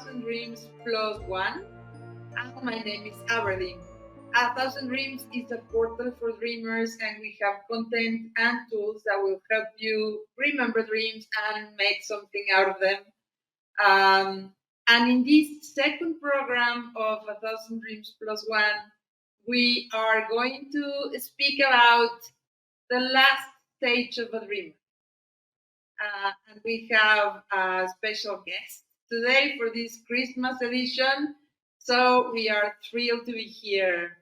1,000 Dreams Plus One, and my name is Aberdeem. 1,000 Dreams is a portal for dreamers, and we have content and tools that will help you remember dreams and make something out of them. And in this second program of 1,000 Dreams Plus One, we are going to speak about the last stage of a dream. And we have a special guest today for this Christmas edition. So we are thrilled to be here.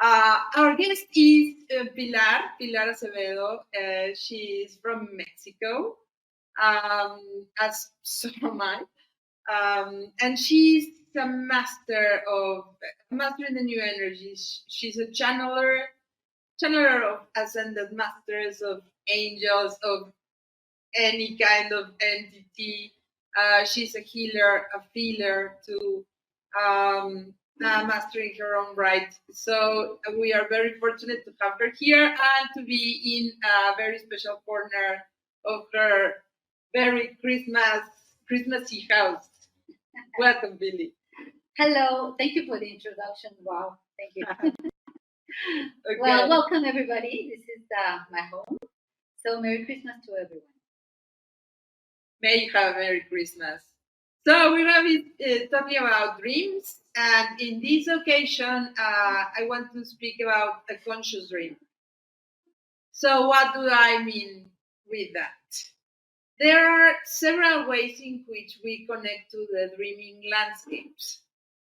Our guest is Pilar Acevedo. She is from Mexico, as so am I. And she's a master in the new energies. She's a channeler of ascended masters, of angels, of any kind of entity. She's a healer, a feeler to mastering her own right. So we are very fortunate to have her here and to be in a very special corner of her very Christmassy house. Welcome, Billy. Hello, thank you for the introduction. Wow, thank you. Okay. Well, welcome everybody. This is my home. So Merry Christmas to everyone. May you have a Merry Christmas. So we're going to be talking about dreams, and in this occasion, I want to speak about a conscious dream. So what do I mean with that? There are several ways in which we connect to the dreaming landscapes.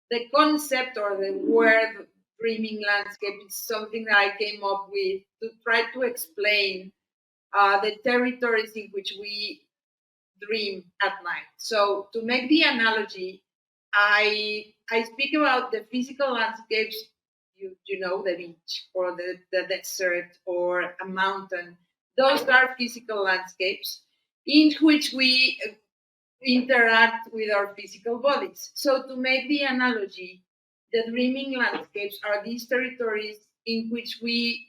The concept or the word dreaming landscape is something that I came up with to try to explain the territories in which we dream at night. So to make the analogy, I speak about the physical landscapes, you know, the beach or the desert or a mountain. Those are physical landscapes in which we interact with our physical bodies. So to make the analogy, the dreaming landscapes are these territories in which we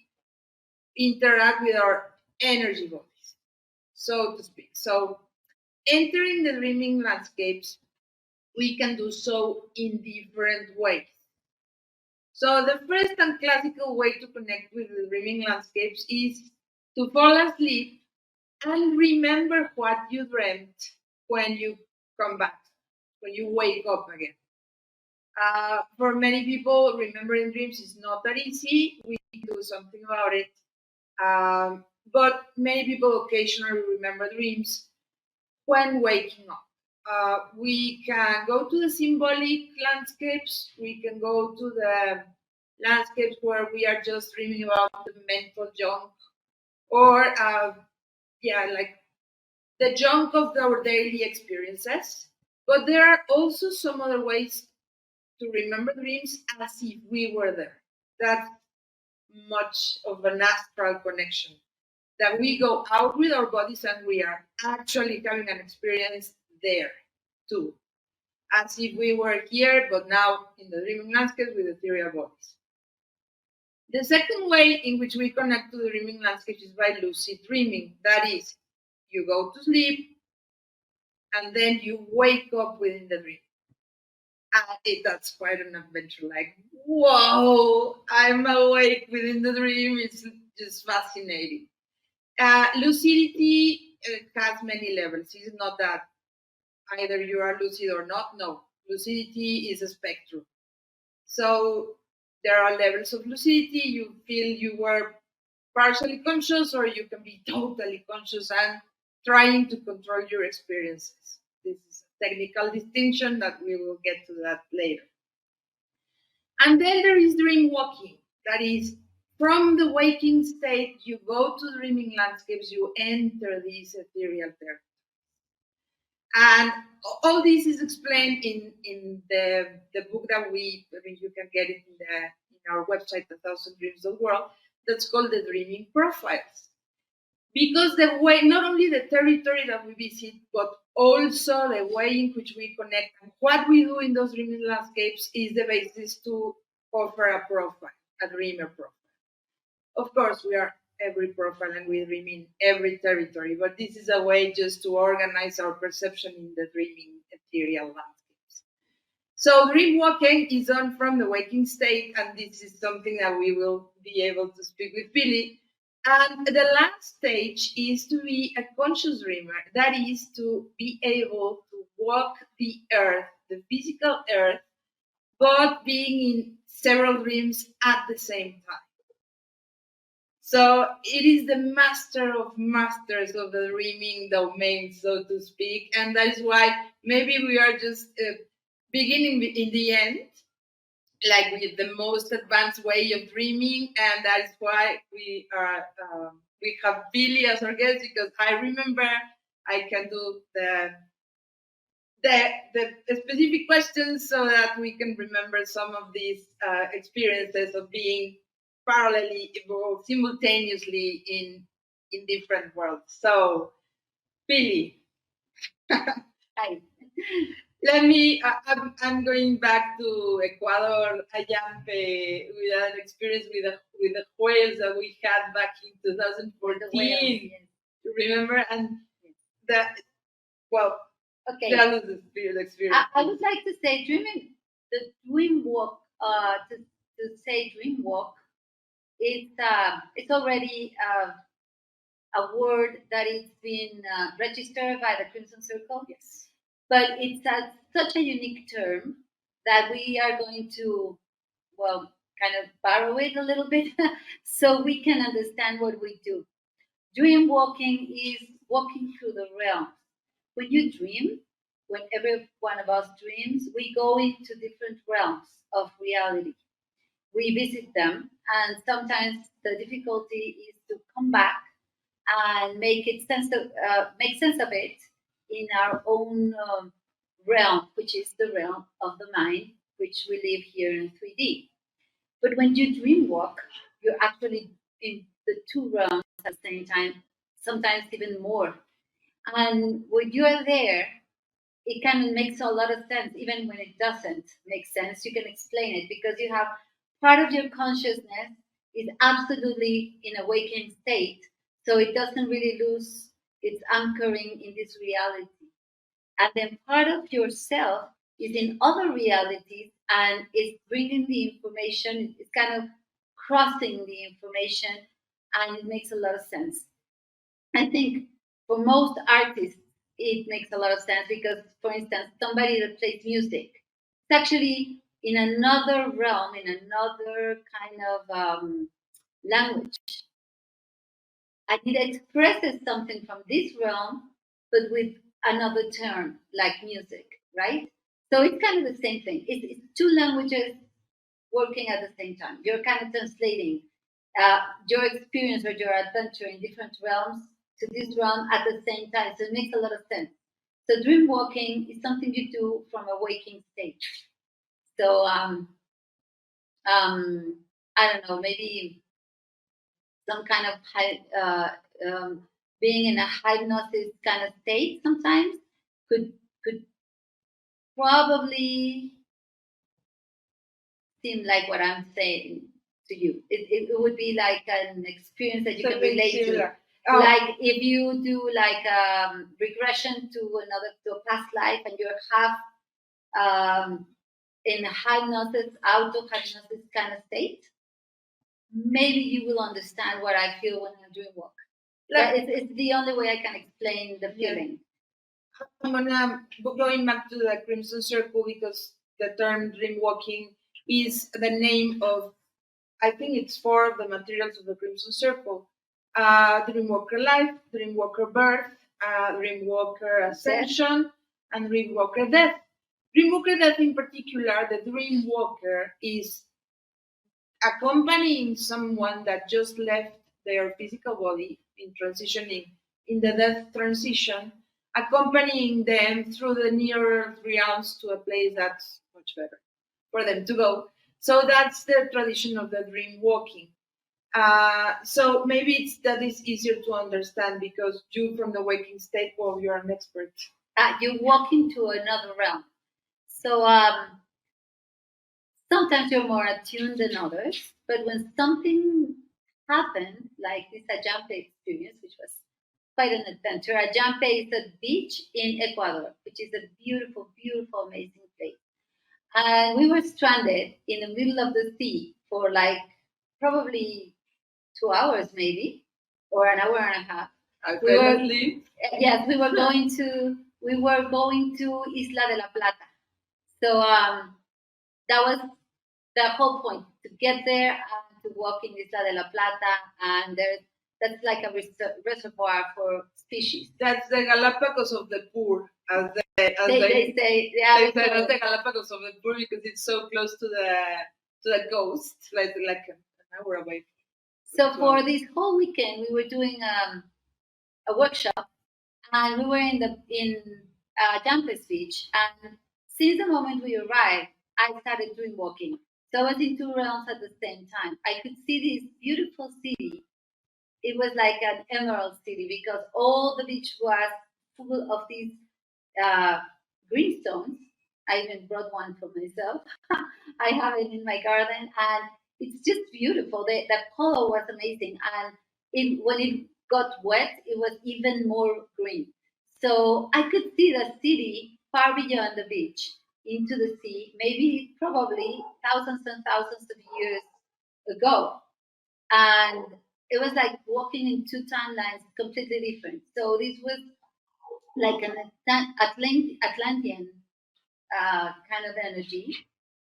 interact with our energy bodies, so to speak. So entering the dreaming landscapes, we can do so in different ways. So the first and classical way to connect with the dreaming landscapes is to fall asleep and remember what you dreamt when you come back, when you wake up again. For many people, remembering dreams is not that easy. We do something about it. But many people occasionally remember dreams when waking up. We can go to the symbolic landscapes. We can go to the landscapes where we are just dreaming about the mental junk, or like the junk of our daily experiences. But there are also some other ways to remember dreams as if we were there. That's much of an astral connection, that we go out with our bodies and we are actually having an experience there too, as if we were here, but now in the dreaming landscape with ethereal bodies. The second way in which we connect to the dreaming landscape is by lucid dreaming. That is, you go to sleep and then you wake up within the dream. And that's quite an adventure. Like, whoa, I'm awake within the dream. It's just fascinating. Lucidity has many levels. It's not that either you are lucid or not. No, lucidity is a spectrum. So there are levels of lucidity. You feel you were partially conscious, or you can be totally conscious and trying to control your experiences. This is a technical distinction that we will get to that later. And then there is dream walking. That is, from the waking state, you go to dreaming landscapes, you enter these ethereal territories. And all this is explained in the book that you can get it in our website, 1000dreams.world, that's called The Dreaming Profiles. Because the way, not only the territory that we visit, but also the way in which we connect and what we do in those dreaming landscapes is the basis to offer a profile, a dreamer profile. Of course, we are every profile and we dream in every territory, but this is a way just to organize our perception in the dreaming ethereal landscapes. So dream walking is on from the waking state, and this is something that we will be able to speak with Billy. And the last stage is to be a conscious dreamer. That is to be able to walk the earth, the physical earth, but being in several dreams at the same time. So it is the master of masters of the dreaming domain, so to speak. And that is why maybe we are just beginning in the end, like with the most advanced way of dreaming. And that is why we have Billy as our guest, because I remember I can do the specific questions so that we can remember some of these experiences of being parallelly evolved simultaneously in different worlds. So, Billy, Hi. let me. I'm going back to Ecuador, Ayampe, with an experience with the whales that we had back in 2014. Yes. Remember, and that well, Okay. that was the experience. I would like to say the dream walk. To say dream walk, it's already a word that is been registered by the Crimson Circle. Yes. But it's such a unique term that we are going to, well, kind of borrow it a little bit so we can understand what we do. Dream walking is walking through the realms. When you dream, when every one of us dreams, we go into different realms of reality. We visit them, and sometimes the difficulty is to come back and make sense of it in our own realm, which is the realm of the mind, which we live here in 3D. But when you dream walk, you're actually in the two realms at the same time, sometimes even more. And when you are there, it kind of makes a lot of sense, even when it doesn't make sense. You can explain it because you have part of your consciousness is absolutely in a waking state, so it doesn't really lose its anchoring in this reality. And then part of yourself is in other realities and is bringing the information, it's kind of crossing the information, and it makes a lot of sense. I think for most artists, it makes a lot of sense because, for instance, somebody that plays music, it's actually in another realm, in another kind of language. And it expresses something from this realm, but with another term, like music, right? So it's kind of the same thing. It's two languages working at the same time. You're kind of translating your experience or your adventure in different realms to this realm at the same time. So it makes a lot of sense. So dream walking is something you do from a waking state. So I don't know, maybe some kind of being in a hypnosis kind of state sometimes could probably seem like what I'm saying to you. It would be like an experience that you can relate to. Like if you do like regression to a past life, and you're half in a hypnosis, auto hypnosis kind of state, maybe you will understand what I feel when I'm doing walk. It's the only way I can explain the feeling. I'm gonna going back to the Crimson Circle because the term dream walking is the name of, I think it's four of the materials of the Crimson Circle: Dreamwalker Life, Dreamwalker Birth, Dreamwalker Ascension, and Dreamwalker Death. Dreamwalker Death, in particular, the Dreamwalker is accompanying someone that just left their physical body in transitioning in the death transition, accompanying them through the near realms to a place that's much better for them to go. So that's the tradition of the dream walking. So maybe that is easier to understand because you, from the waking state, well, you're an expert. You walk into another realm. So sometimes you're more attuned than others, but when something happened, like this Ajampe experience, which was quite an adventure. Ajampe is a beach in Ecuador, which is a beautiful, beautiful, amazing place. And we were stranded in the middle of the sea for like probably 2 hours, maybe, or an hour and a half. I We fell were asleep. yes, we were going to Isla de la Plata. So that was the whole point to get there and to walk in Isla de la Plata, and that's like a reservoir for species. That's the Galapagos of the poor, as They say, yeah, they say that's the Galapagos of the poor because it's so close to the coast, like an hour away. So for this whole weekend, we were doing a workshop, and we were in Jumpers Beach. And since the moment we arrived, I started doing walking. So I was in two realms at the same time. I could see this beautiful city. It was like an emerald city because all the beach was full of these uh, greenstones. I even brought one for myself. I have it in my garden, and it's just beautiful. The color was amazing, and when it got wet, it was even more green. So I could see the city far beyond the beach into the sea, maybe probably thousands and thousands of years ago. And it was like walking in two timelines, completely different. So this was like an Atlantean kind of energy,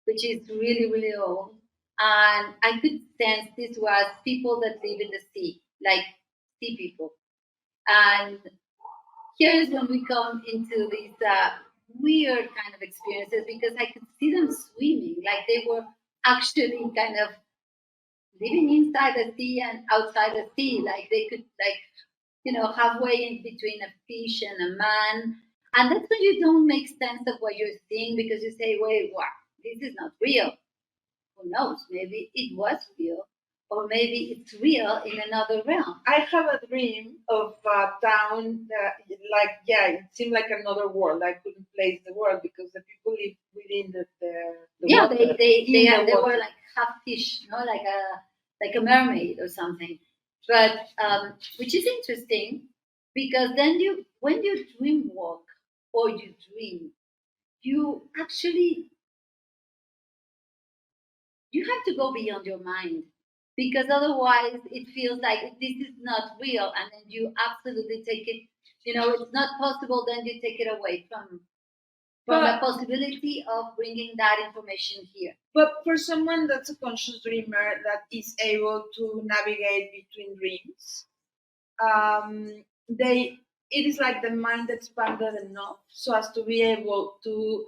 which is really, really old. And I could sense this was people that live in the sea, like sea people. And here's when we come into these weird kind of experiences because I could see them swimming, like they were actually kind of living inside the sea and outside the sea, like they could halfway in between a fish and a man. And that's when you don't make sense of what you're seeing because you say, wait, wow, this is not real. Who knows? Maybe it was real, or maybe it's real in another realm. I have a dream of a town that, it seemed like another world. I couldn't place the world because the people live within the Yeah, water. they were like half fish, like a mermaid or something. But which is interesting because then when you dream walk or you dream, you actually you have to go beyond your mind because otherwise it feels like this is not real, and then you absolutely take it. It's not possible. Then you take it away from the possibility of bringing that information here. But for someone that's a conscious dreamer that is able to navigate between dreams, they it is like the mind expanded enough so as to be able to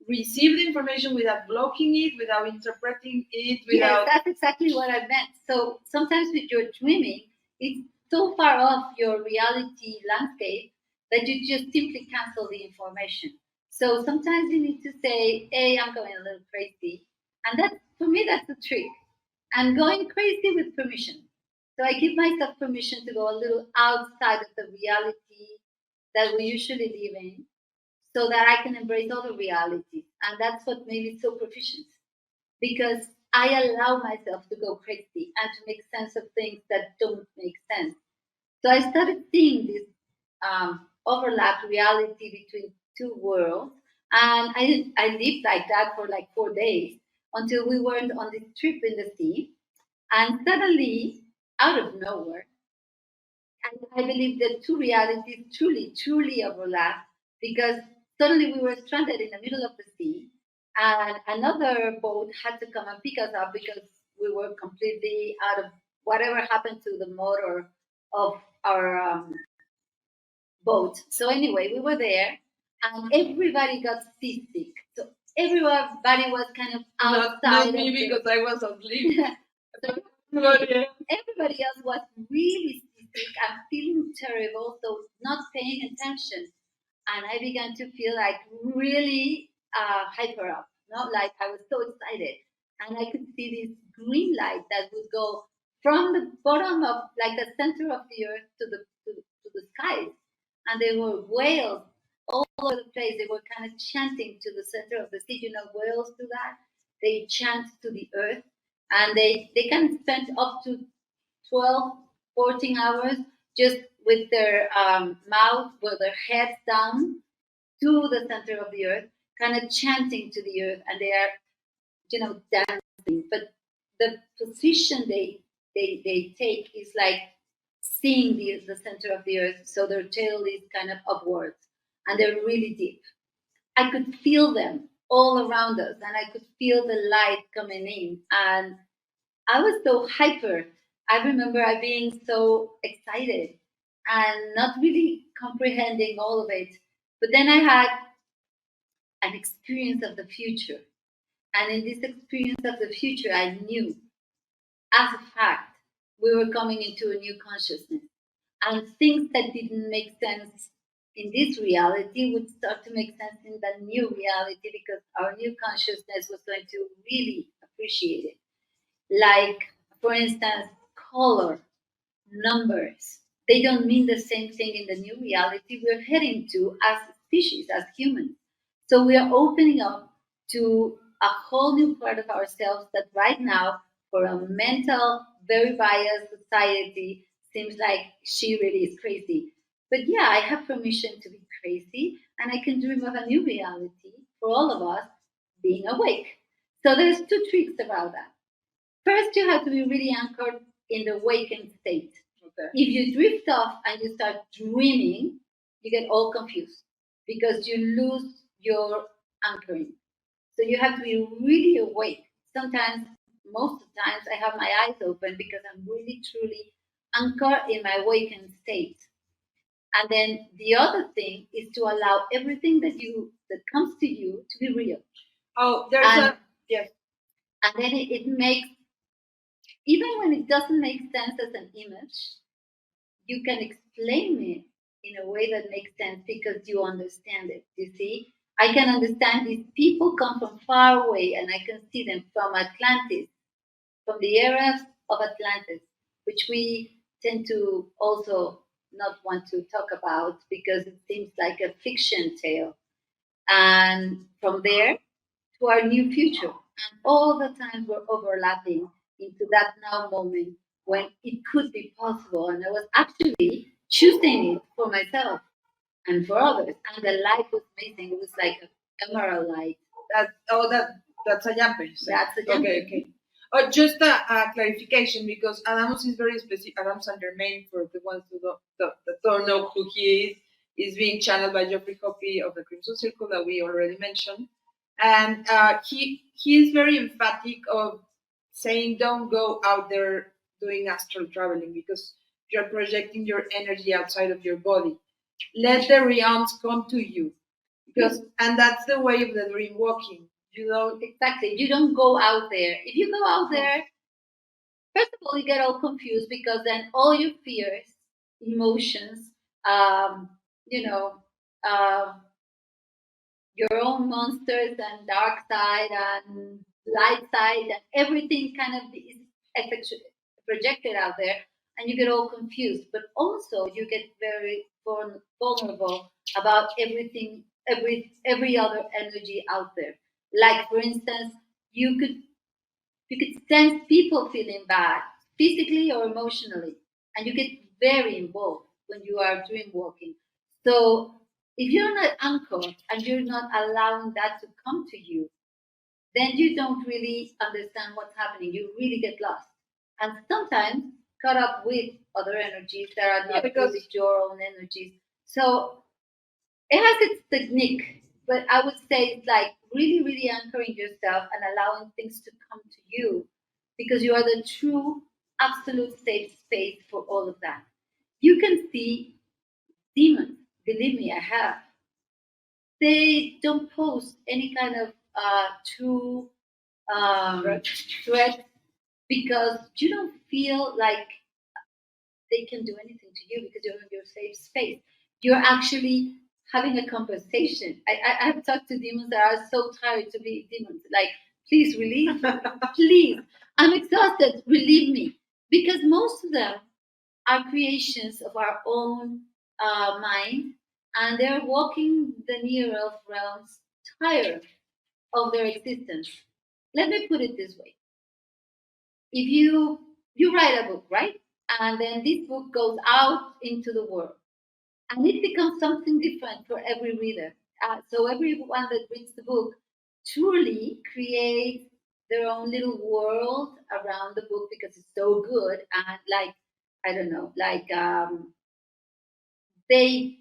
receive the information without blocking it, without interpreting it, without. Yes, that's exactly what I meant. So sometimes with your dreaming, it's so far off your reality landscape that you just simply cancel the information. So sometimes you need to say, "Hey, I'm going a little crazy," and that for me that's the trick. I'm going crazy with permission. So I give myself permission to go a little outside of the reality that we usually live in, so that I can embrace other realities. And that's what made me so proficient because I allow myself to go crazy and to make sense of things that don't make sense. So I started seeing this overlapped reality between two worlds, and I lived like that for like 4 days until we went on this trip in the sea, and suddenly, out of nowhere, I believe the two realities truly overlap because suddenly we were stranded in the middle of the sea, and another boat had to come and pick us up because we were completely out of whatever happened to the motor of our boat. So anyway, we were there, and everybody got seasick. So everybody was kind of outside. Not me because I was asleep. So Yeah. everybody else was really sick and feeling terrible, so not paying attention. And I began to feel like really hyper up, like I was so excited. And I could see this green light that would go from the bottom of, like the center of the earth to the skies. And there were whales all over the place. They were kind of chanting to the center of the sea. Whales do that. They chant to the earth, and they can spend up to 12, 14 hours just with their mouth, with their heads down to the center of the earth. kind of chanting to the earth, and they are, dancing. But the position they take is like seeing the center of the earth, so their tail is kind of upwards, and they're really deep. I could feel them all around us, and I could feel the light coming in, and I was so hyper. I remember I being so excited and not really comprehending all of it. But then I had an experience of the future. And in this experience of the future, I knew as a fact we were coming into a new consciousness. And things that didn't make sense in this reality would start to make sense in the new reality, because our new consciousness was going to really appreciate it. Like, for instance, color, numbers. They don't mean the same thing in the new reality we're heading to as a species, as humans. So we are opening up to a whole new part of ourselves that right now, for a mental, very biased society, seems like she really is crazy. But yeah, I have permission to be crazy, and I can dream of a new reality for all of us being awake. So there's two tricks about that. First, you have to be really anchored in the waking state. Okay. If you drift off and you start dreaming, you get all confused because you lose your anchoring. So you have to be really awake. Sometimes, most of the times, I have my eyes open because I'm really truly anchored in my waking state. And then the other thing is to allow everything that comes to you to be real. Oh, there's a yes. And then it makes, even when it doesn't make sense as an image, you can explain it in a way that makes sense because you understand it. You see, I can understand these people come from far away, and I can see them from Atlantis, from the eras of Atlantis, which we tend to also not want to talk about because it seems like a fiction tale. And from there to our new future. And all the times we're overlapping into that now moment when it could be possible. And I was actually choosing it for myself and for others. And the light was amazing. It was like an emerald light. That's a jumper. That's a jumper. Okay. Oh, just a clarification, because Adamos is very specific. Adam Saint Germain, for the ones who that don't know who he is being channeled by Geoffrey Hoppe of the Crimson Circle that we already mentioned, and he is very emphatic of saying, don't go out there doing astral traveling because you're projecting your energy outside of your body. Let the realms come to you, because and that's the way of the dream walking. You don't Exactly. You don't go out there. If you go out there, first of all, you get all confused because then all your fears, emotions, um, you know, um, your own monsters and dark side and light side and everything kind of is projected out there, and you get all confused. But also you get very vulnerable about everything, every other energy out there. Like, for instance, you could sense people feeling bad physically or emotionally, and you get very involved when you are dream walking. So if you're not anchored and you're not allowing that to come to you, then you don't really understand what's happening. You really get lost, and sometimes caught up with other energies that are not really your own energies. So it has its technique, but I would say it's like really, really anchoring yourself and allowing things to come to you, because you are the true, absolute safe space for all of that. You can see demons. Believe me, I have. They don't pose any kind of true threat, because you don't feel like they can do anything to you because you're in your safe space. You're actually having a conversation. I have talked to demons that are so tired to be demons. Like, please relieve me. Please. I'm exhausted. Relieve me. Because most of them are creations of our own mind, and they're walking the near earth realms tired of their existence. Let me put it this way. If you write a book, right? And then this book goes out into the world, and it becomes something different for every reader. So everyone that reads the book truly creates their own little world around the book because it's so good. And like, I don't know, like they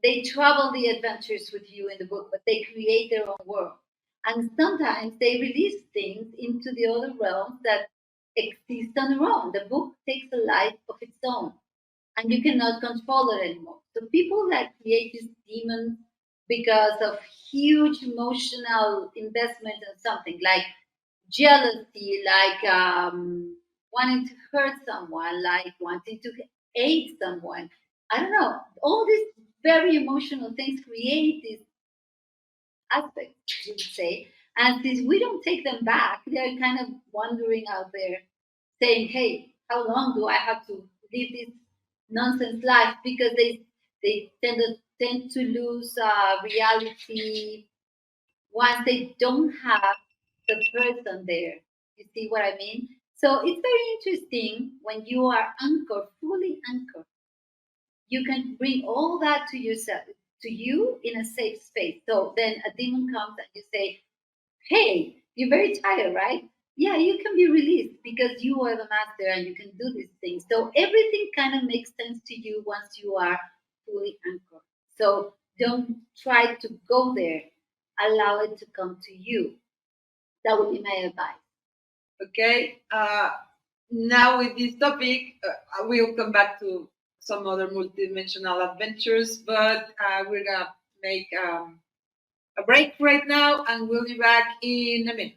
they travel the adventures with you in the book, but they create their own world. And sometimes they release things into the other realms that exist on their own. The book takes a life of its own, and you cannot control it anymore. So people that create these demons because of huge emotional investment in something like jealousy, like wanting to hurt someone, like wanting to hate someone. I don't know. All these very emotional things create these aspects, you would say. And since we don't take them back, they're kind of wandering out there saying, hey, how long do I have to live this nonsense life? Because they tend to lose reality once they don't have the person there. You see what I mean? So it's very interesting when you are anchored, fully anchored. You can bring all that to yourself, to you in a safe space. So then a demon comes and you say, hey, you're very tired, right? Yeah, you can be released because you are the master and you can do these things. So everything kind of makes sense to you once you are fully anchored. So don't try to go there. Allow it to come to you. That would be my advice. Okay. Now with this topic, we'll come back to some other multidimensional adventures, but we're gonna make a break right now, and we'll be back in a minute.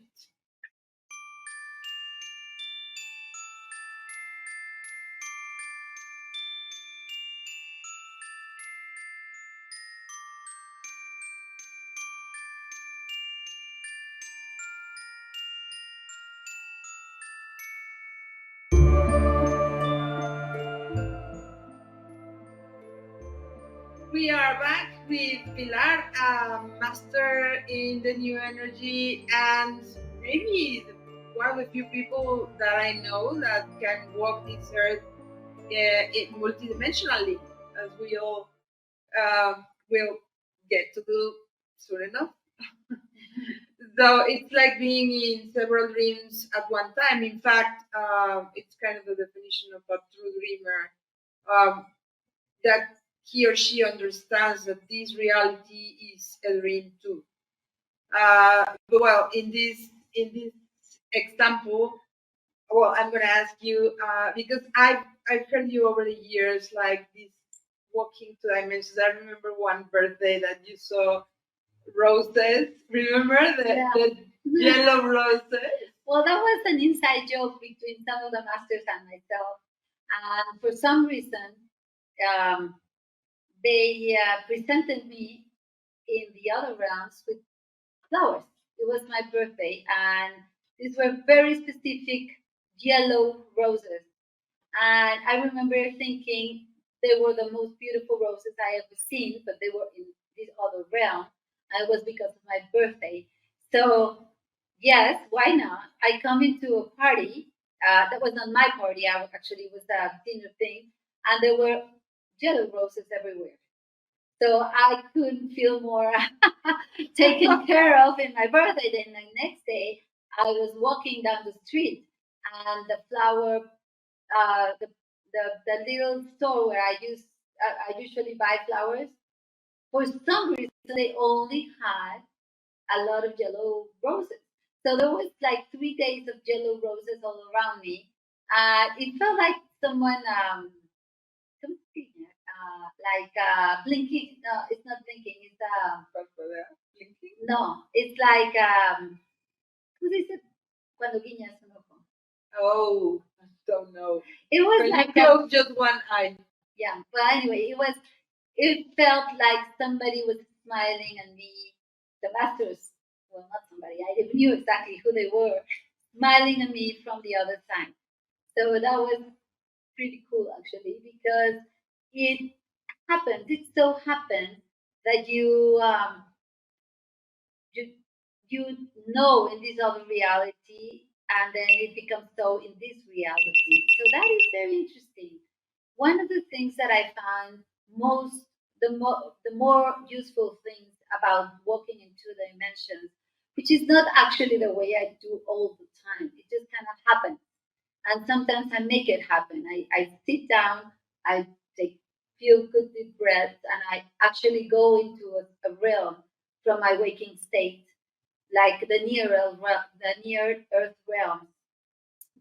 We are back with Pilar, a master in the new energy, and maybe one of the few people that I know that can walk this earth it multidimensionally, as we all will get to do soon enough. So it's like being in several dreams at one time. In fact, it's kind of the definition of a true dreamer. Um, that he or she understands that this reality is a dream too. But well, in this example, well, I'm gonna ask you because I've heard you over the years like this walking to dimensions. I remember one birthday that you saw roses. Remember Yeah. the yellow roses? Well, that was an inside joke between some of the masters and myself. And for some reason, um, they presented me in the other rounds with flowers. It was my birthday, and these were very specific yellow roses. And I remember thinking they were the most beautiful roses I ever seen, but they were in this other realm. And it was because of my birthday. So, yes, why not? I come into a party. That was not my party. Actually, it was a dinner thing. And there were yellow roses everywhere. So I couldn't feel more taken care of in my birthday. Then the next day, I was walking down the street, and the flower, the little store where I usually buy flowers. For some reason, they only had a lot of yellow roses. So there was like 3 days of yellow roses all around me. It felt like someone like blinking. No, it's not blinking. It's Blinking? no. It's like ¿cómo se dice cuando guiñas un ojo? Oh, I don't know. It was Can like you close just one eye? yeah. But anyway, it was. It felt like somebody was smiling at me. The masters, well, not somebody. I didn't knew exactly who they were, smiling at me from the other side. So that was pretty cool actually because it happens. It so happens that you you know in this other reality, and then it becomes so in this reality. So that is very interesting. One of the things that I found most the more useful things about walking in two dimensions, which is not actually the way I do all the time. It just kind of happens. And sometimes I make it happen. I sit down, I take few good deep breaths, and I actually go into a realm from my waking state, like the near Earth realm.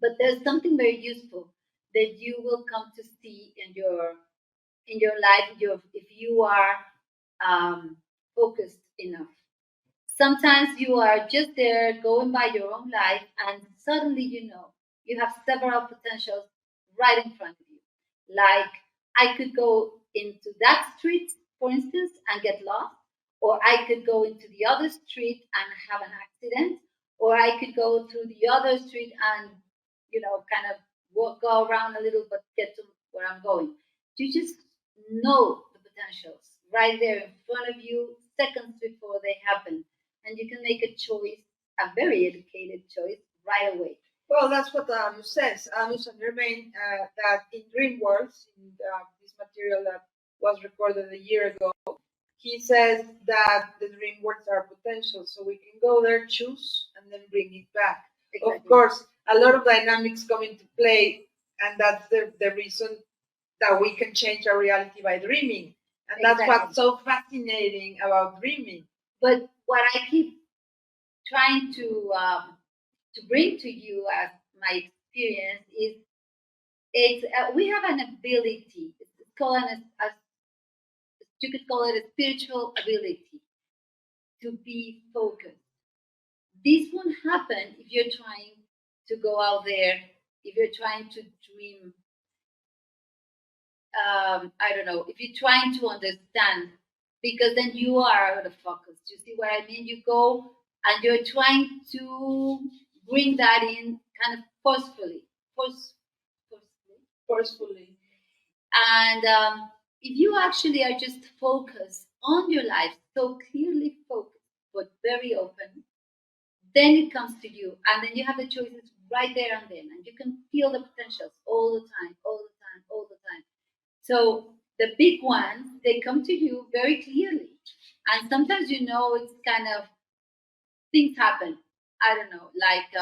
But there's something very useful that you will come to see in your life if you are focused enough. Sometimes you are just there going by your own life, and suddenly you have several potentials right in front of you. Like, I could go into that street, for instance, and get lost, or I could go into the other street and have an accident, or I could go through the other street and, kind of go around a little but get to where I'm going. You just know the potentials right there in front of you, seconds before they happen, and you can make a choice, a very educated choice, right away. Well, that's what Anu says. Anu Saint Germain, that in dream worlds, in this material that was recorded a year ago, he says that the dream worlds are potential, so we can go there, choose, and then bring it back. Exactly. Of course, a lot of dynamics come into play, and that's the reason that we can change our reality by dreaming. And that's exactly what's so fascinating about dreaming. But what I keep trying to bring to you as my experience is we have an ability. It's called you could call it a spiritual ability to be focused. This won't happen if you're trying to go out there, if you're trying to dream. I don't know, if you're trying to understand, because then you are out of focus. You see what I mean? You go and you're trying to bring that in kind of forcefully, forcefully. And if you actually are just focused on your life, so clearly focused, but very open, then it comes to you, and then you have the choices right there and then, and you can feel the potentials all the time, all the time, all the time. So the big ones, they come to you very clearly. And sometimes, it's kind of things happen. I don't know, like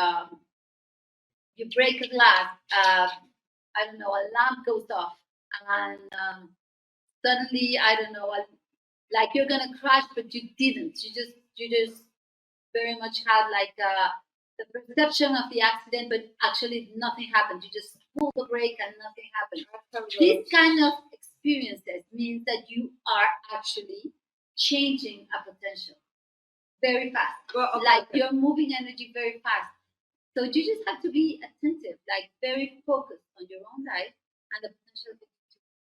you break a glass, I don't know, a lamp goes off, and suddenly, I don't know, like you're gonna crash, but you didn't. You just very much had like the perception of the accident, but actually nothing happened. You just pull the brake and nothing happened. These kind of experiences means that you are actually changing a potential very fast. Well, okay. Like you're moving energy very fast. So you just have to be attentive, like very focused on your own life and the potential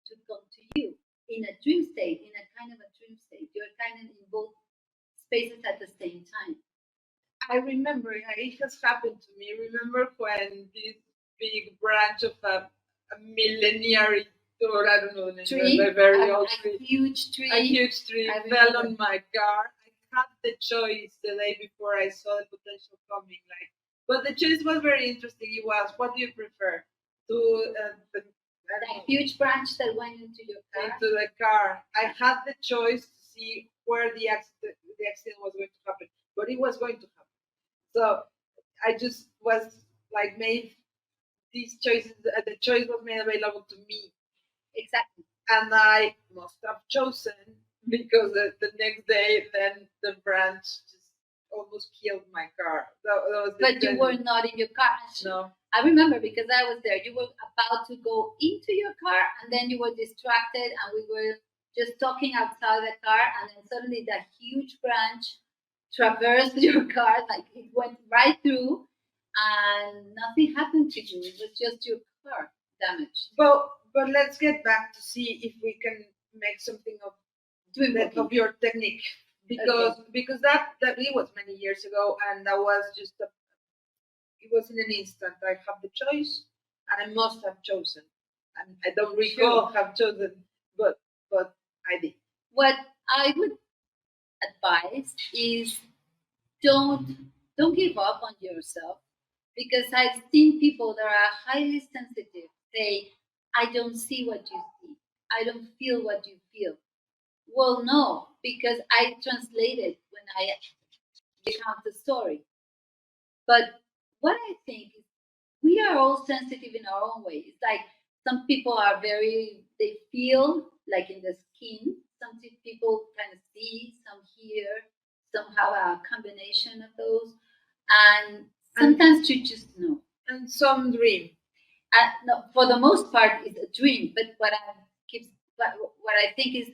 to come to you in a dream state, in a kind of a dream state. You're kind of in both spaces at the same time. I remember it has happened to me. Remember when this big branch of a millenary, or I don't know, tree, a very old tree, huge tree, fell on my car. I had the choice the day before I saw the potential coming. But the choice was very interesting. It was, what do you prefer? To that huge branch that went into your car. Into the car. I had the choice to see where the accident was going to happen, but it was going to happen. So I just was like made these choices. The choice was made available to me. Exactly. And I must have chosen, because the next day, then the branch just almost killed my car. But you were not in your car. No. I remember because I was there. You were about to go into your car, and then you were distracted, and we were just talking outside the car, and then suddenly that huge branch traversed your car, like it went right through, and nothing happened to you. It was just your car damaged. But let's get back to see if we can make something of your technique, because that it was many years ago, and that was just it was in an instant. I have the choice, and I must have chosen, and I don't recall have chosen, but I did. What I would advise is don't give up on yourself, because I've seen people that are highly sensitive say, I don't see what you see, I don't feel what you feel. Well, no, because I translated when I recount the story. But what I think is we are all sensitive in our own way. It's like some people are they feel like in the skin. Some people kind of see, some hear, some have a combination of those. And sometimes you just know. And some dream. No, for the most part, it's a dream. But what I think is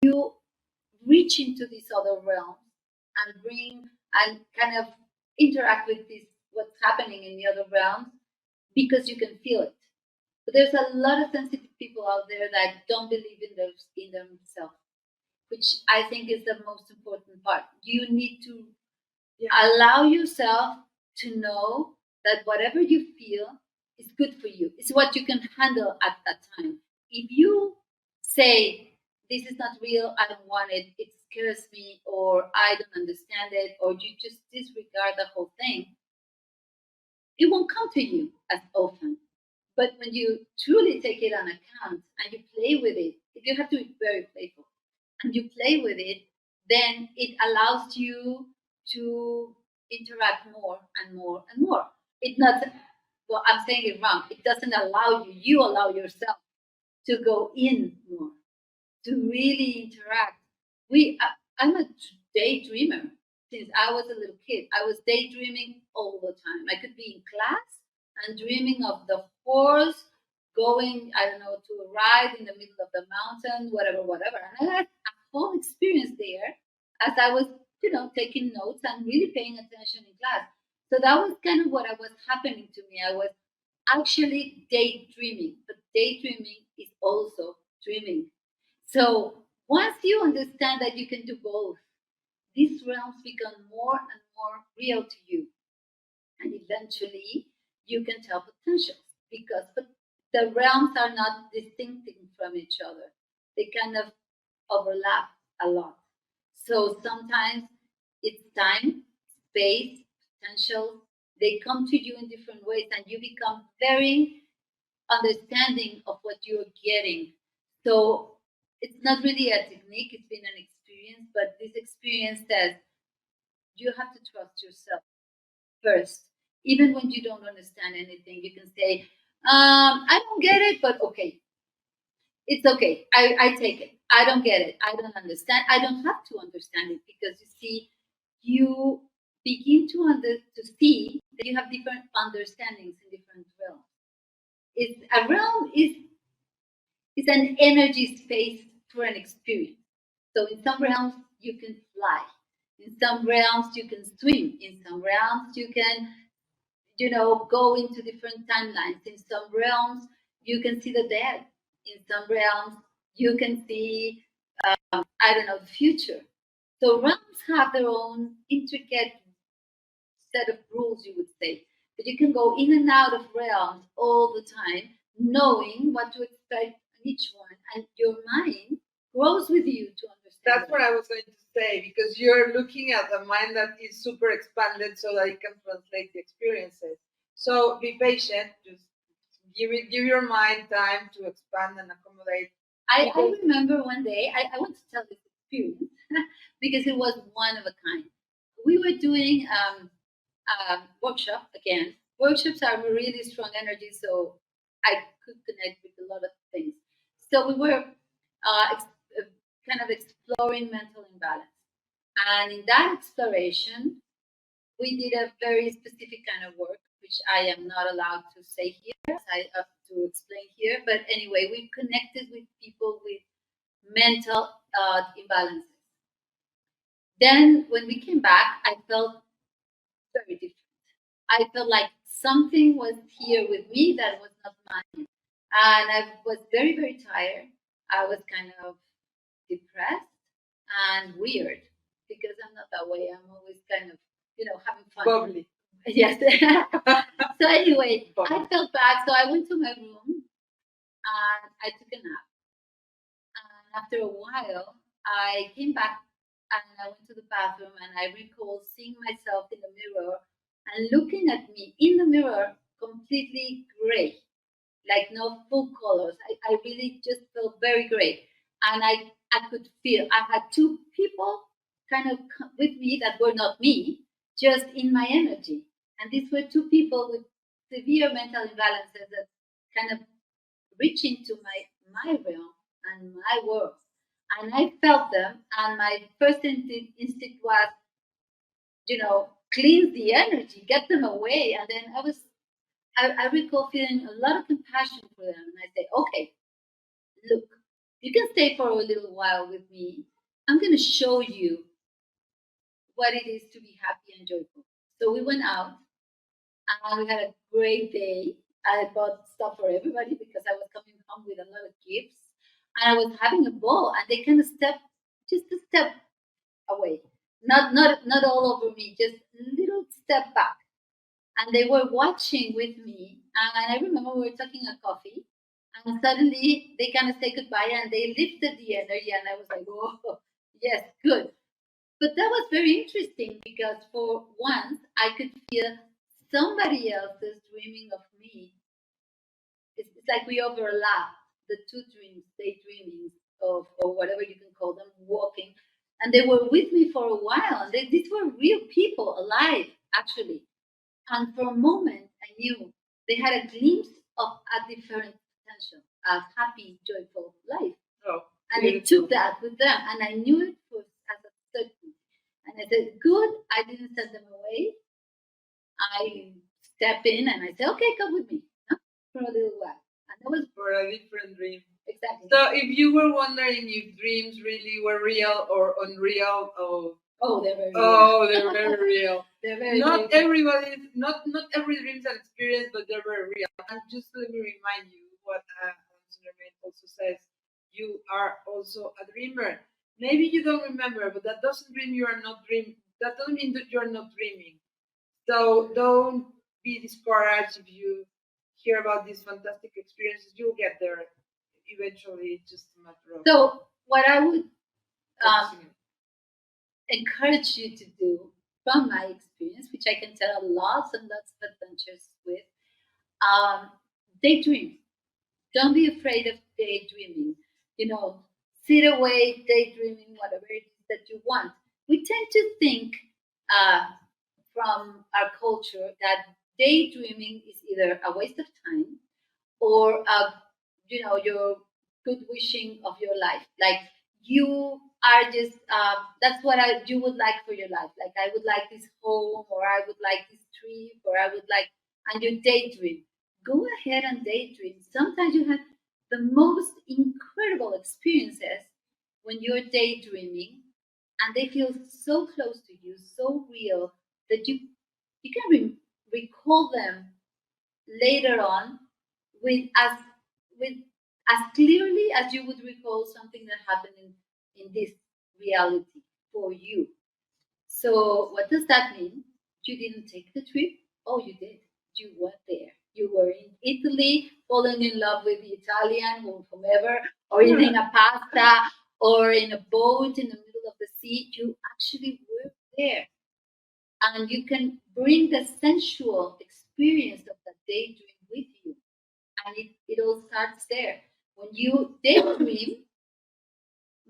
you reach into these other realms and bring and kind of interact with this what's happening in the other realms because you can feel it. But there's a lot of sensitive people out there that don't believe in themselves, which I think is the most important part. You need to allow yourself to know that whatever you feel is good for you. It's what you can handle at that time. If you say, this is not real, I don't want it, it scares me, or I don't understand it, or you just disregard the whole thing, it won't come to you as often. But when you truly take it on account and you play with it, you have to be very playful and you play with it, then it allows you to interact more and more and more. It not well, I'm saying it wrong. It doesn't allow you. You allow yourself to go in more, to really interact. I'm a daydreamer since I was a little kid. I was daydreaming all the time. I could be in class and dreaming of the horse going, I don't know, to a ride in the middle of the mountain, whatever, whatever. And I had a whole experience there as I was, taking notes and really paying attention in class. So that was kind of what was happening to me. I was actually daydreaming, but daydreaming is also dreaming. So once you understand that you can do both, these realms become more and more real to you. And eventually you can tell potentials because the realms are not distinct from each other. They kind of overlap a lot. So sometimes it's time, space, potential. They come to you in different ways and you become very understanding of what you're getting. So it's not really a technique, it's been an experience, but this experience says you have to trust yourself first. Even when you don't understand anything, you can say, I don't get it, but okay. It's okay. I take it. I don't get it. I don't understand. I don't have to understand it because you see, you begin to see that you have different understandings in different realms. A realm is an energy space for an experience. So in some realms you can fly. In some realms you can swim. In some realms you can, go into different timelines. In some realms you can see the dead. In some realms you can see, I don't know, the future. So realms have their own intricate set of rules, you would say. But you can go in and out of realms all the time, knowing what to expect in each one, and your mind grows with you to understand. That's what I was going to say, because you're looking at a mind that is super expanded so that it can translate the experiences. So be patient, just give your mind time to expand and accommodate. I remember one day, I want to tell this experience because it was one of a kind. We were doing workshop again. Workshops are really strong energy, so I could connect with a lot of things. So we were kind of exploring mental imbalance, and in that exploration, we did a very specific kind of work, which I am not allowed to say here. I have to explain here, but anyway, we connected with people with mental imbalances. Then, when we came back, I felt very different. I felt like something was here with me that was not mine. And I was very, very tired. I was kind of depressed and weird because I'm not that way. I'm always kind of, having fun. Bubbly. Yes. So anyway, I felt bad. So I went to my room and I took a nap. And after a while, I came back and I went to the bathroom and I recall seeing myself in the mirror and looking at me in the mirror completely gray, like no full colors. I really just felt very gray. And I I could feel I had two people kind of with me that were not me, just in my energy. And these were two people with severe mental imbalances that kind of reach into my realm and my world. And I felt them, and my first instinct was, cleanse the energy, get them away. And then I recall feeling a lot of compassion for them. And I said, okay, look, you can stay for a little while with me. I'm going to show you what it is to be happy and joyful. So we went out and we had a great day. I bought stuff for everybody because I was coming home with a lot of gifts, and I was having a ball. And they kind of stepped just a step away, not all over me, just a little step back. And they were watching with me. And I remember we were talking at coffee, and suddenly they kind of say goodbye and they lifted the energy, and I was like, oh, yes, good. But that was very interesting because for once I could feel somebody else is dreaming of me. It's like we overlap the two dreams, daydreaming of, or whatever you can call them, walking. And they were with me for a while. And these were real people, alive, actually. And for a moment, I knew they had a glimpse of a different potential, a happy, joyful life. Oh, and they took that with them. And I knew it was as a certain. And I said, good, I didn't send them away. I step in and I say, okay, come with me, for a little while. And that was for a different dream. exactly. So if you were wondering if dreams really were real or unreal, Oh, they're very real. oh, they're very real. They're very Not real. everybody, not every dream's an experience, but they're very real. And just let me remind you what Anthony also says. You are also a dreamer. Maybe you don't remember, but that doesn't mean you are not dream. That doesn't mean that you're not dreaming. So don't be discouraged if you hear about these fantastic experiences. You'll get there eventually. It's just a matter of So, what I would focusing on encourage you to do from my experience, which I can tell lots and lots of adventures with, daydream. Don't be afraid of daydreaming. Sit away, daydreaming, whatever it is that you want. We tend to think uh, from our culture that daydreaming is either a waste of time or your good wishing of your life. Like you are just that's what you would like for your life. Like I would like this home, or I would like this trip, or I would like, and you daydream. Go ahead and daydream. Sometimes you have the most incredible experiences when you're daydreaming, and they feel so close to you, so real that you can recall them later on with with as clearly as you would recall something that happened in this reality for you. So what does that mean? You didn't take the trip? Oh, you did. You went there. You were in Italy, falling in love with the Italian or whomever, or eating a pasta, or in a boat in the middle of the sea. You actually were there, and you can bring the sensual experience of that daydream with you, and it all starts there. When you daydream,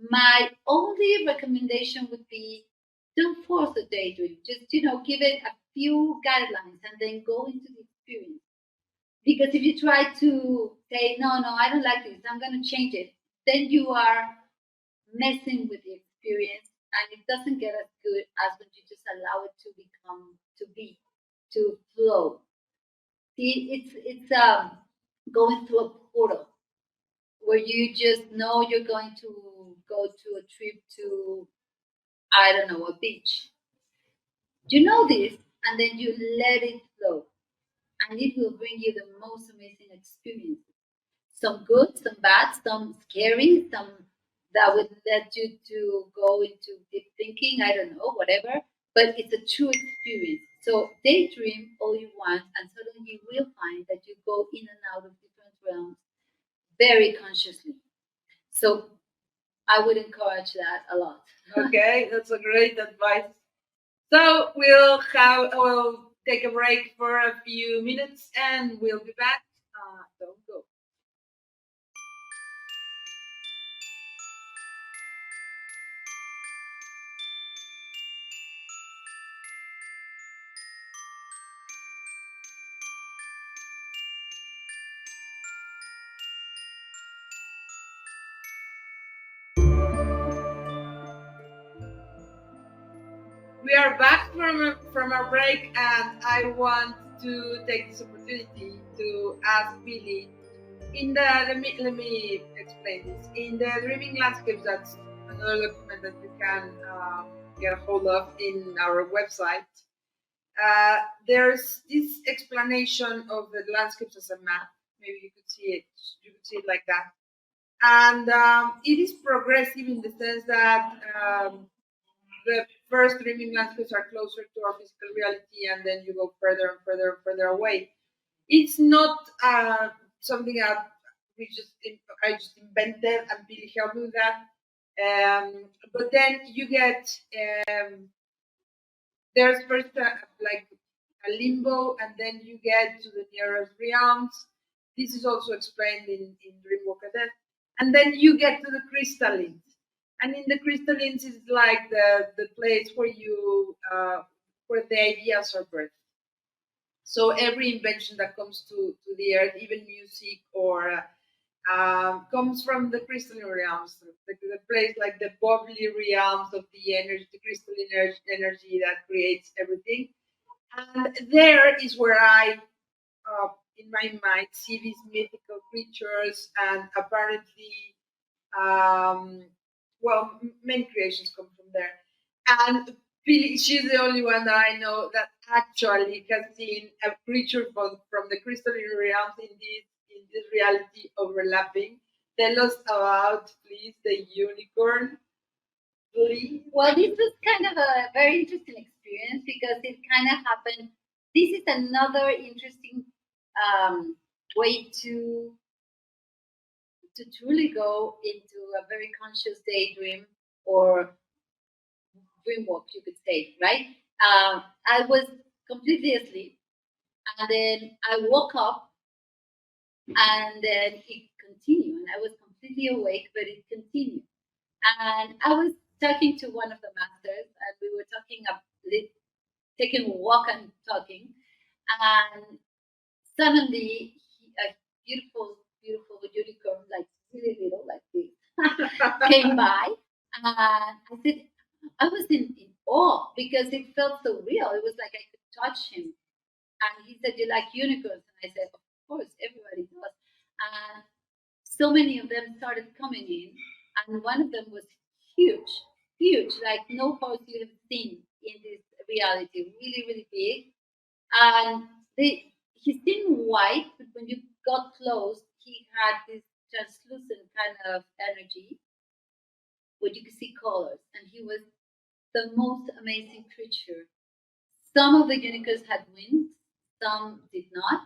my only recommendation would be, don't force a daydream. Just give it a few guidelines and then go into the experience. Because if you try to say, no, I don't like this, I'm going to change it, then you are messing with the experience, and it doesn't get as good as when you just allow it to become, to be, to flow. See, it's going through a portal where you just know you're going to go to a trip to, I don't know, a beach. You know this, and then you let it flow, and it will bring you the most amazing experiences. Some good, some bad, some scary, some that would let you to go into deep thinking. I don't know, whatever. But it's a true experience. So daydream all you want, and suddenly you will find that you go in and out of different realms very consciously. So I would encourage that a lot. okay, that's a great advice. So we'll take a break for a few minutes and we'll be back. Don't go. are back from our break, and I want to take this opportunity to ask Billy. Let me explain this. In the Dreaming Landscapes, that's another document that you can get a hold of in our website. There's this explanation of the landscapes as a map. Maybe you could see it. You could see it like that, and it is progressive in the sense that the first dreaming landscapes are closer to our physical reality, and then you go further and further and further away. It's not something that I just invented and Billy helped me with that. But then you get there's first like a limbo, and then you get to the nearest realms. This is also explained in Dreamwalk of Death, and then you get to the crystallines. And in the crystallines is like the place where you where the ideas are birthed. So every invention that comes to the earth, even music or comes from the crystalline realms, the place like the bubbly realms of the energy, the crystalline energy that creates everything. And there is where I, in my mind, see these mythical creatures, and apparently, um, well, many creations come from there. And Billy, she's the only one that I know that actually has seen a creature from the crystalline realms in this reality overlapping. Tell us about, please, the unicorn, please. Well, this was kind of a very interesting experience because it kind of happened. This is another interesting way to truly go into a very conscious daydream or dream walk, you could say, right? I was completely asleep, and then I woke up, and then it continued, and I was completely awake, but it continued. And I was talking to one of the masters, and we were talking up, taking a walk and talking, and suddenly a beautiful, beautiful unicorn, like really little, like this, came by, and I said, I was in awe because it felt so real. It was like I could touch him, and he said, "You like unicorns?" And I said, "Of course, everybody does." And so many of them started coming in, and one of them was huge, huge, like no horse you have seen in this reality, really, really big. And he seemed white, but when you got close, he had this translucent kind of energy where you could see colors, and he was the most amazing creature. Some of the unicorns had wings, some did not.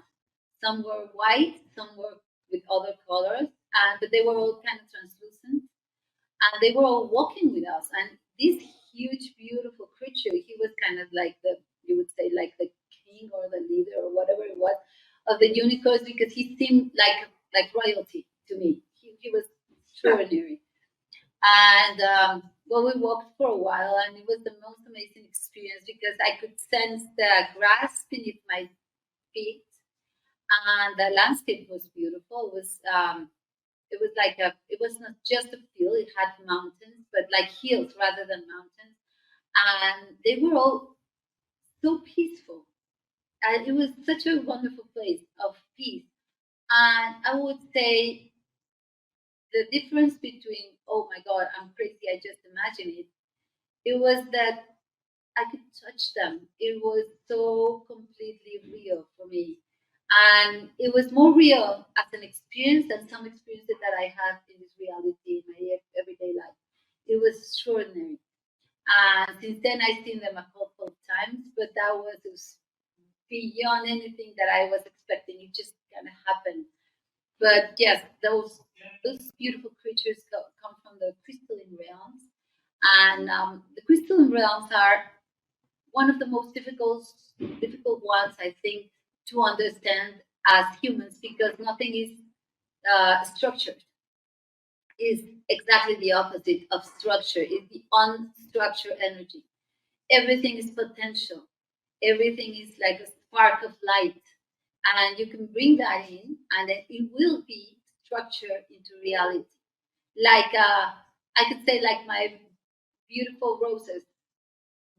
Some were white, some were with other colors, and but they were all kind of translucent, and they were all walking with us. And this huge, beautiful creature, he was kind of like the, you would say, like the king or the leader or whatever it was of the unicorns, because he seemed like royalty to me. He was extraordinary. And well, we walked for a while, and it was the most amazing experience because I could sense the grass beneath my feet, and the landscape was beautiful. It was like it was not just a field; it had mountains, but like hills rather than mountains, and they were all so peaceful. And it was such a wonderful place of peace. And I would say the difference between, oh my God, I'm crazy, I just imagine it, it was that I could touch them. It was so completely real for me. And it was more real as an experience than some experiences that I had in this reality in my everyday life. It was extraordinary. And since then, I've seen them a couple of times, but that was beyond anything that I was expecting. It just kind of happened. But yes, those beautiful creatures come from the crystalline realms, and the crystalline realms are one of the most difficult ones, I think, to understand as humans because nothing is structured. Is exactly the opposite of structure. It's the unstructured energy. Everything is potential. Everything is like a spark of light, and you can bring that in, and then it will be structured into reality. Like I could say, like my beautiful roses.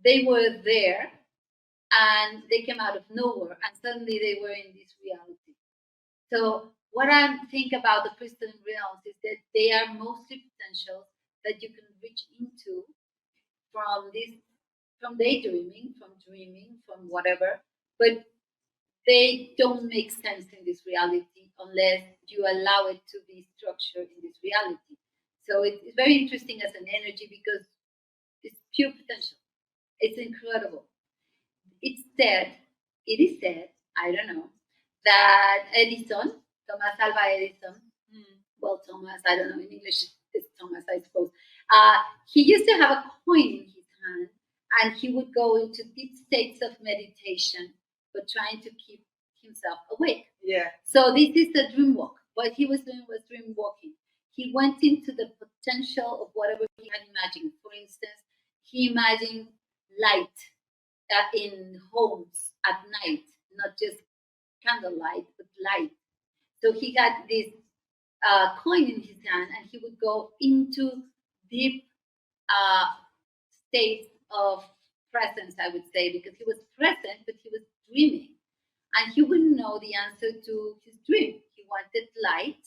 they were there and they came out of nowhere and suddenly they were in this reality. So what I think about the crystalline realms is that they are mostly potentials that you can reach into from this, from daydreaming, from dreaming, from whatever, but they don't make sense in this reality unless you allow it to be structured in this reality. So it's very interesting as an energy because it's pure potential. It's incredible. It's said, it is said, I don't know, that Edison, Thomas Alva Edison, well, Thomas, I don't know, in English it's Thomas, I suppose. He used to have a coin in his hand and he would go into deep states of meditation, but trying to keep himself awake. Yeah. So this is the dream walk. What he was doing was dream walking. He went into the potential of whatever he had imagined. For instance, he imagined light in homes at night, not just candlelight, but light. So he got this coin in his hand and he would go into deep uh, states of presence, I would say, because he was present, but he was dreaming. And he wouldn't know the answer to his dream. He wanted light,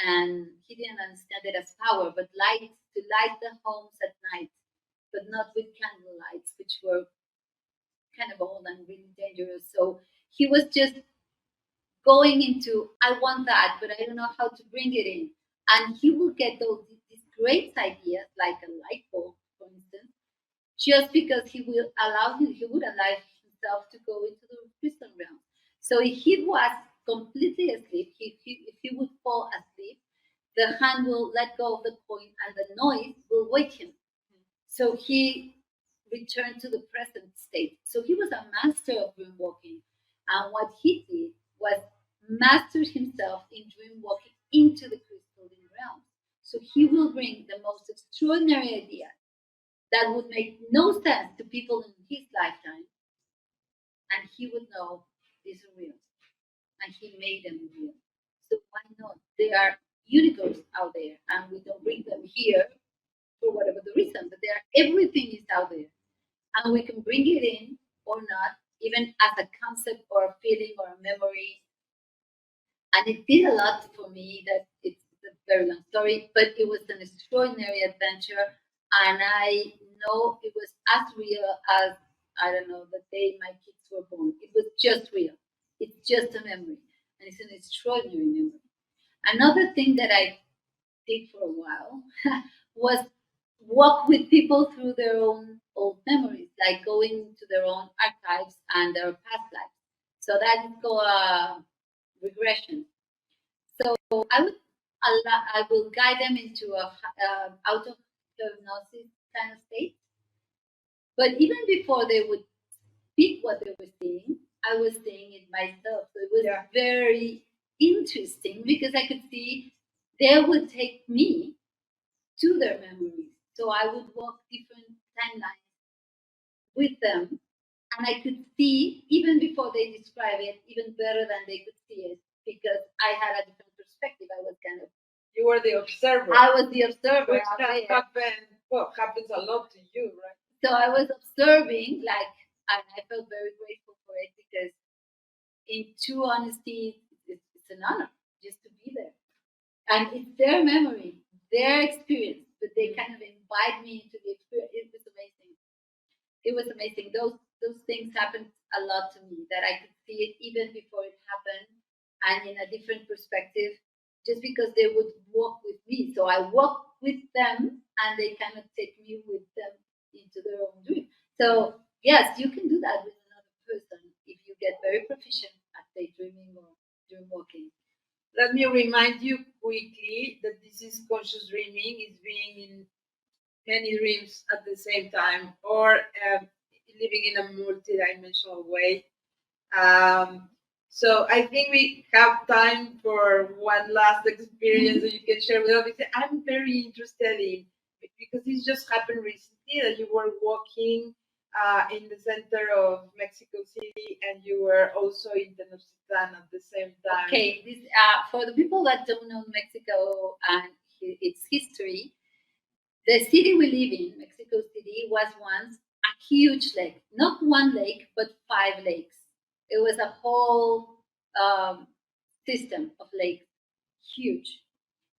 and he didn't understand it as power, but light to light the homes at night, but not with candle lights, which were kind of old and really dangerous. So he was just going into, I want that, but I don't know how to bring it in. And he will get these great ideas, like a light bulb, for instance, just because he would allow himself to go into the crystal realm. So if he was completely asleep, if he would fall asleep, the hand will let go of the coin and the noise will wake him. So he returned to the present state. So he was a master of dream walking. And what he did was mastered himself in dream walking into the crystalline realm. So he will bring the most extraordinary idea that would make no sense to people in his lifetime. And he would know these are real. And he made them real. So why not? There are unicorns out there and we don't bring them here for whatever the reason, but everything is out there. And we can bring it in or not, even as a concept or a feeling or a memory. And it did a lot for me that it's a very long story, but it was an extraordinary adventure. And I know it was as real as, I don't know, the day my kids were born. It was just real. It's just a memory. And it's an extraordinary memory. Another thing that I did for a while was walk with people through their own old memories, like going to their own archives and their past lives. So that is called regression. So I will guide them into a out of hypnosis kind of state. But even before they would speak what they were seeing, I was seeing it myself. So it was very interesting because I could see they would take me to their memories. So I would walk different timelines with them, and I could see even before they describe it, even better than they could see it because I had a different perspective. I was kind of You were the observer. I was the observer. Which can happen. Well, happens a lot to you, right? So I was observing, like, and I felt very grateful for it because, in true honesty, it's an honor just to be there. And it's their memory, their experience, but they kind of invite me into the experience. It was amazing. It was amazing. Those things happened a lot to me that I could see it even before it happened and in a different perspective, just because they would walk with me. So I walk with them and they kind of take me with them into their own dream. So yes, you can do that with another person if you get very proficient at daydreaming or dream walking. Let me remind you quickly that this is conscious dreaming, is being in many dreams at the same time or living in a multidimensional way. So I think we have time for one last experience that you can share with us. I'm very interested in because this just happened recently that you were walking in the center of Mexico City and you were also in Tenochtitlan at the same time. Okay, this for the people that don't know Mexico and its history, the city we live in, Mexico City, was once a huge lake, not one lake, but 5 lakes. It was a whole system of lakes, huge.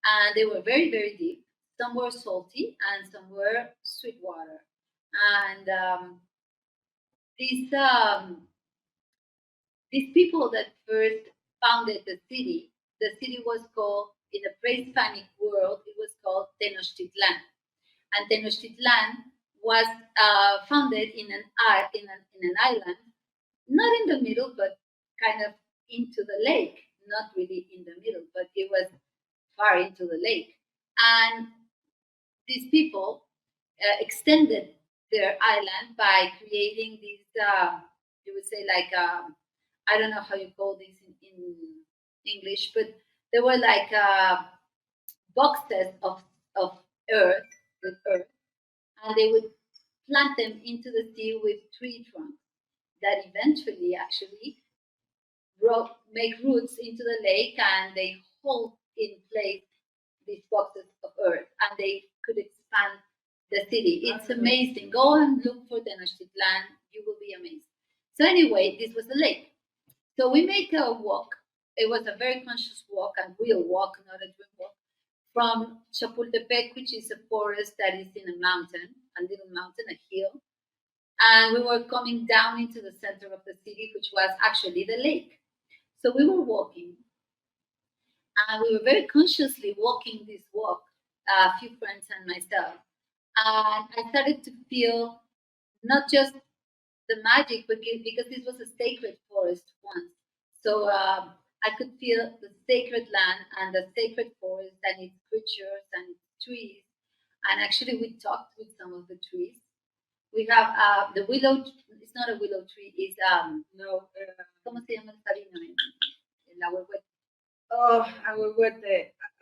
And they were very, very deep. Some were salty and some were sweet water. And these these people that first founded the city was called, in the pre-Hispanic world, it was called Tenochtitlan. And Tenochtitlan was founded in an island, not in the middle, but kind of into the lake. Not really in the middle, but it was far into the lake. And these people extended their island by creating these, you would say, like, I don't know how you call this in English, but they were like boxes of earth, with earth, and they would plant them into the sea with tree trunks that eventually actually make roots into the lake, and they hold in place these boxes of earth, and they could expand the city. It's amazing. Go and look for Tenochtitlan. You will be amazed. So anyway, this was the lake. So we make a walk. It was a very conscious walk, a real walk, not a dream walk, from Chapultepec, which is a forest that is in a mountain, a little mountain, a hill. And we were coming down into the center of the city, which was actually the lake. So we were walking, and we were very consciously walking this walk, a few friends and myself. And I started to feel not just the magic, but because this was a sacred forest once. So I could feel the sacred land and the sacred forest and its creatures and its trees. And actually, we talked with some of the trees. We have the willow. It's not a willow tree. It's No. ¿cómo se llama el sabino en la web? Oh, I will wait.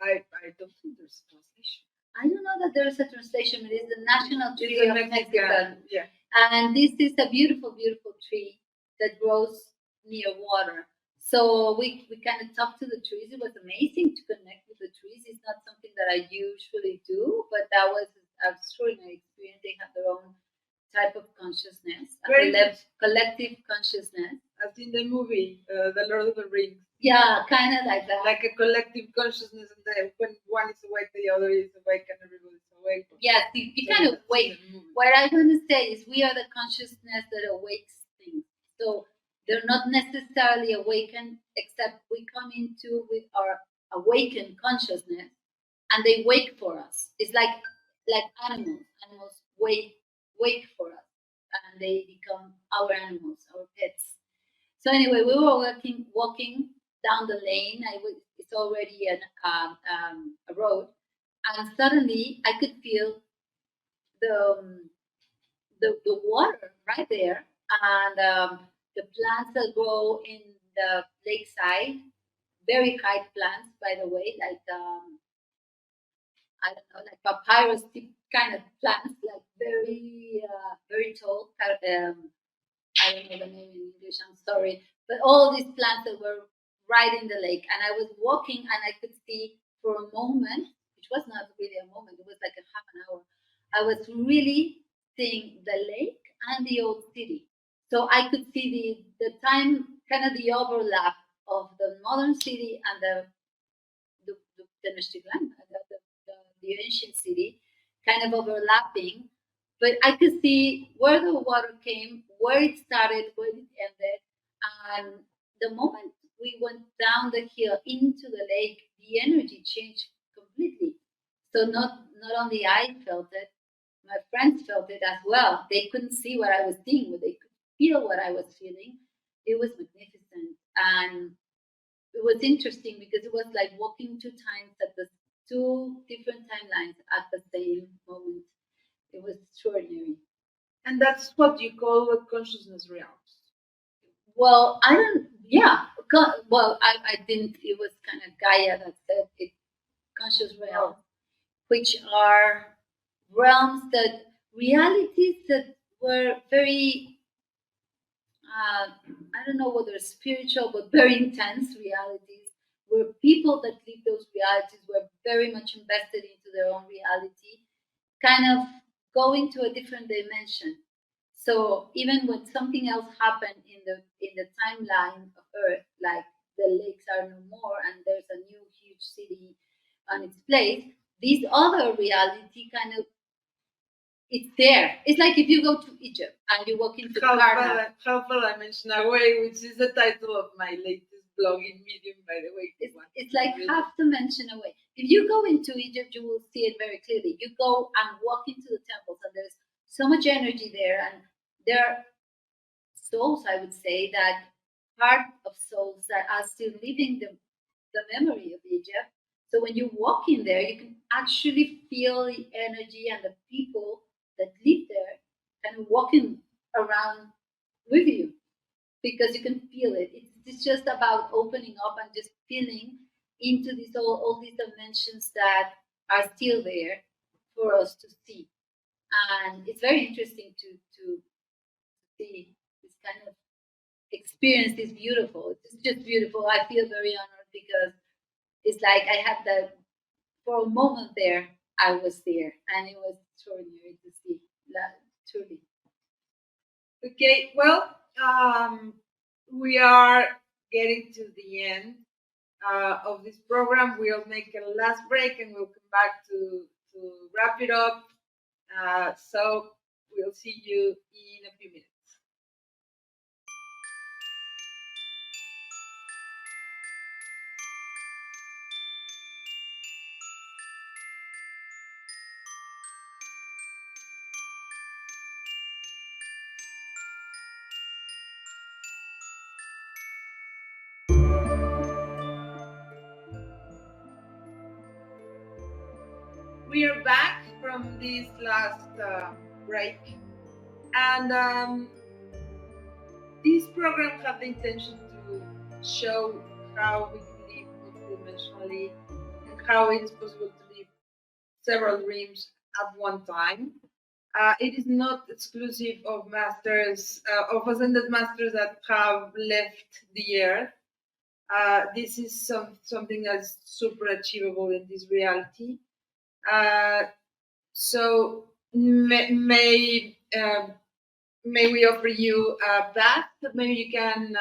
I don't think there's a translation. I don't know that there is a translation. It is the national It's tree a of Mexican. Mexico. Yeah. And this is a beautiful, beautiful tree that grows near water. So we kind of talked to the trees. It was amazing to connect with the trees. It's not something that I usually do, but that was an extraordinary experience. They have their own type of consciousness, a Very collective consciousness. As in the movie, The Lord of the Rings. Yeah, kind of like that. Like a collective consciousness, and when one is awake, the other is awake, and everybody's awake. Yes, you kind of wake. What I'm going to say is we are the consciousness that awakes things. So they're not necessarily awakened, except we come into with our awakened consciousness, and they wake for us. It's like animals. Animals wake for us, and they become our animals, our pets. So anyway, we were walking down the lane. It's already a road, and suddenly I could feel the the water right there, and the plants that grow in the lakeside, very high plants, by the way, like I don't know, like papyrus kind of plants, like very tall. I don't know the name in English. I'm sorry, but all these plants that were right in the lake, and I was walking, and I could see for a moment, which was not really a moment; it was like a half an hour. I was really seeing the lake and the old city, so I could see the time, kind of the overlap of the modern city and the Tenochtitlan, the ancient city, kind of overlapping. But I could see where the water came, where it started, where it ended. And the moment we went down the hill into the lake, the energy changed completely. So not only I felt it, my friends felt it as well. They couldn't see what I was seeing, but they could feel what I was feeling. It was magnificent. And it was interesting because it was like walking 2 times at the 2 different timelines at the same moment. It was extraordinary. And that's what you call a consciousness realms. Well, I don't. Yeah. Well, I didn't. It was kind of Gaia that said it. Conscious realms, which are realms that realities that were very. I don't know whether spiritual, but very intense realities, where people that live those realities were very much invested into their own reality, kind of going to a different dimension. So even when something else happened in the timeline of Earth, like the lakes are no more and there's a new huge city on its place, this other reality kind of it's there. It's like if you go to Egypt and you walk into Karnak. How far I mentioned away, which is the title of my latest blog in Medium, by the way. It's like half dimension away. If you go into Egypt, you will see it very clearly. You go and walk into the temples, and there's so much energy there, and there are souls, I would say, that part of souls that are still living the memory of Egypt. So when you walk in there, you can actually feel the energy and the people that live there kind of walking around with you because you can feel it. It's just about opening up and just feeling into these all these dimensions that are still there for us to see. And it's very interesting to see this kind of experience is beautiful. It's just beautiful. I feel very honored because it's like I had that for a moment there. I was there, and it was extraordinary to see that truly. Okay, well, we are getting to the end of this program. We'll make a last break and we'll come back to wrap it up. So we'll see you in a few minutes. We are back from this last break, and this program has the intention to show how we can live multidimensionally and how it is possible to live several dreams at one time. It is not exclusive of masters, of ascended masters that have left the earth. This is something that's super achievable in this reality. So may we offer you a path that maybe you can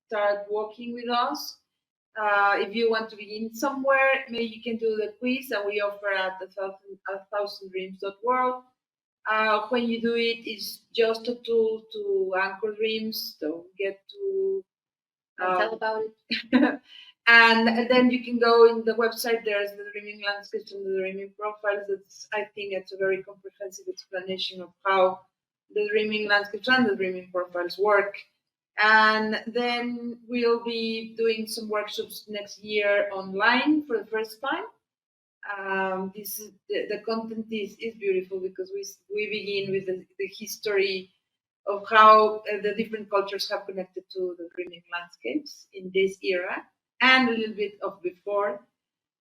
start walking with us. If you want to begin somewhere, maybe you can do the quiz that we offer at a thousand dreams.world. When you do it, it's just a tool to anchor dreams, to get to Tell about it. and then you can go in the website. There's the dreaming landscapes and the dreaming profiles. I think it's a very comprehensive explanation of how the dreaming landscapes and the dreaming profiles work. And then we'll be doing some workshops next year online for the first time. This is the content is beautiful because we begin with the history of how the different cultures have connected to the dreaming landscapes in this era and a little bit of before.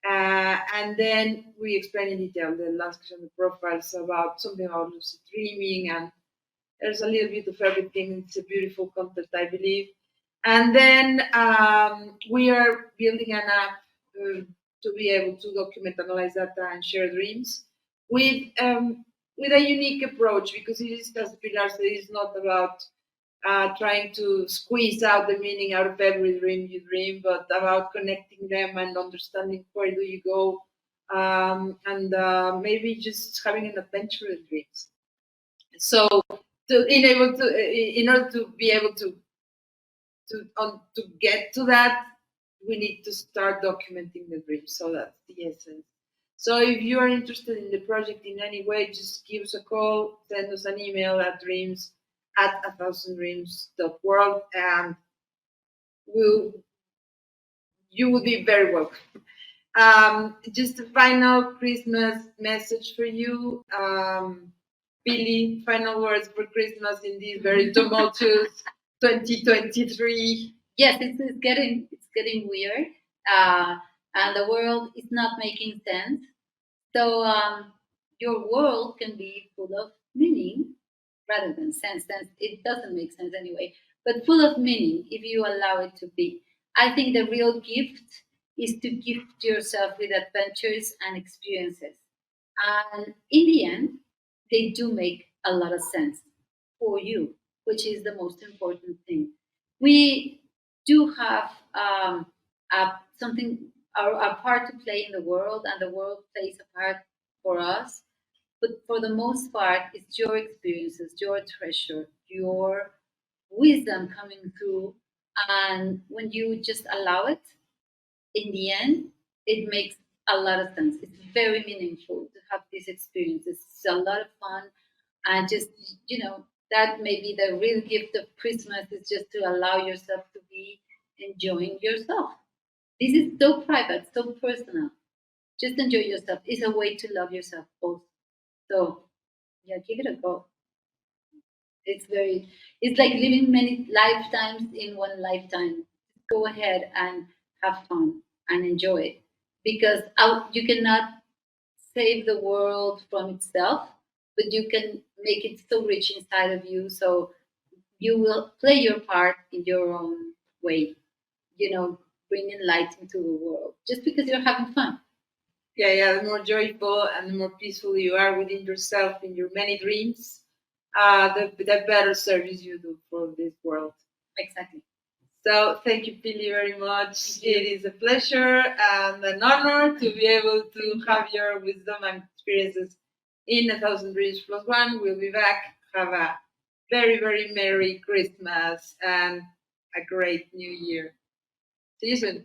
And then we explain in detail the landscapes and the profiles about something about lucid dreaming, and there's a little bit of everything. It's a beautiful content, I believe. And then we are building an app to be able to document, analyze data, and share dreams with a unique approach, because it is, as Pilar said, it's not about trying to squeeze out the meaning out of every dream you dream, but about connecting them and understanding where do you go, and maybe just having an adventure in dreams. So, in order to be able to get to that, we need to start documenting the dreams. So that's the essence. So if you are interested in the project in any way, just give us a call, send us an email at dreams@a thousand dreams.world, and you will be very welcome. Just a final Christmas message for you. Billy, final words for Christmas in this very tumultuous 2023. Yes, it's getting weird, and the world is not making sense. So your world can be full of meaning rather than sense. Sense it doesn't make sense anyway, but full of meaning if you allow it to be. I think the real gift is to gift yourself with adventures and experiences, and in the end, they do make a lot of sense. for you, which is the most important thing. We do have something, our part to play in the world, and the world plays a part for us. But for the most part, it's your experiences, your treasure, your wisdom coming through. And when you just allow it, in the end, it makes a lot of sense. It's very meaningful to have these experiences. It's a lot of fun. And just, that may be the real gift of Christmas, is just to allow yourself to be enjoying yourself. This is so private, so personal. Just enjoy yourself. It's a way to love yourself also. So, yeah, give it a go. It's like living many lifetimes in one lifetime. Go ahead and have fun and enjoy it, because you cannot save the world from itself, but you can make it so rich inside of you. So you will play your part in your own way, bringing light into the world just because you're having fun. Yeah. The more joyful and the more peaceful you are within yourself in your many dreams, the better service you do for this world. Exactly. So thank you, Pili, very much. Thank you. It is a pleasure and an honor to be able to have your wisdom and experiences in A Thousand Dreams Plus One. We'll be back. Have a very, very Merry Christmas and a great New Year. See you soon.